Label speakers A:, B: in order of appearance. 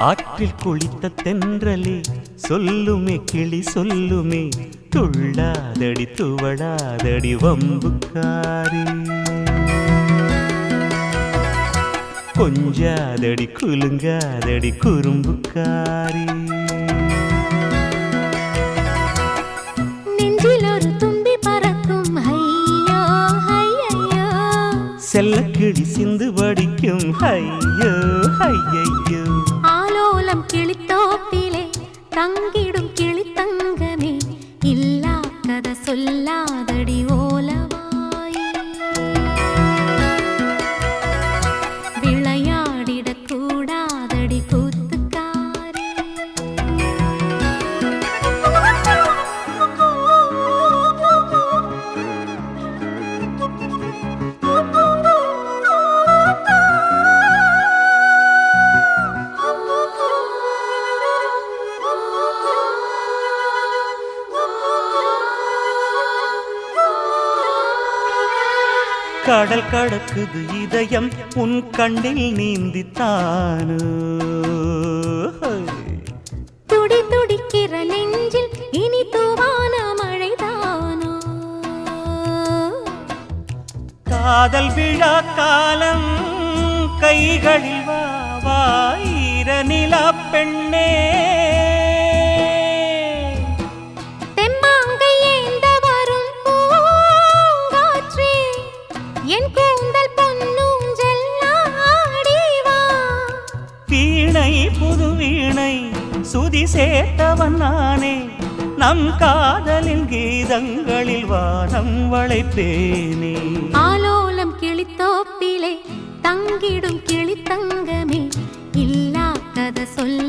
A: ஆற்றில் குளித்த தென்றலே சொல்லுமே கிளி சொல்லுமே துள்ளாதடி துவளாதடி வம்புக்காரி கொஞ்சாதடி குலுங்காதடி குறும்புக்காரி
B: நெஞ்சில் ஒரு தும்பி பறக்கும் ஐயோ ஐயோ
A: செல்லக்கிளி சிந்து வடிக்கும் ஐயோ ஐயையோ
B: ஆலோலம் கிளித்தோப்பிலே தங்கிடும் கிளி தங்கமே இல்லா கதை சொல்லாதடி ஓலவாய் விளையாடிடக் கூடாதடி கூத்துக்காரி
A: கடல் கடக்குது இதயம் உன் கண்ணில் நீந்தித்தானோ
B: துடி துடிக்கிற நெஞ்சில் இனி தூவான மழைதானோ
A: காதல் விழா காலம் கைகளில் வாயிர நிலா பெண்ணே
B: தெம்மாங்கை ஏந்த வரும் பூங்காற்றே என் கூந்தல் பொன்னூஞ்சல் ஆடிவா
A: வீணை புது வீணை சுதி சேர்த்தவன் நானே நம் காதலின் கீதங்களில் வானம் வளைப்பேனே
B: ஆலோலம் கிளித்தோப்பிலே தங்கிடும் கிளி தங்கமே இல்லா கதை சொல்ல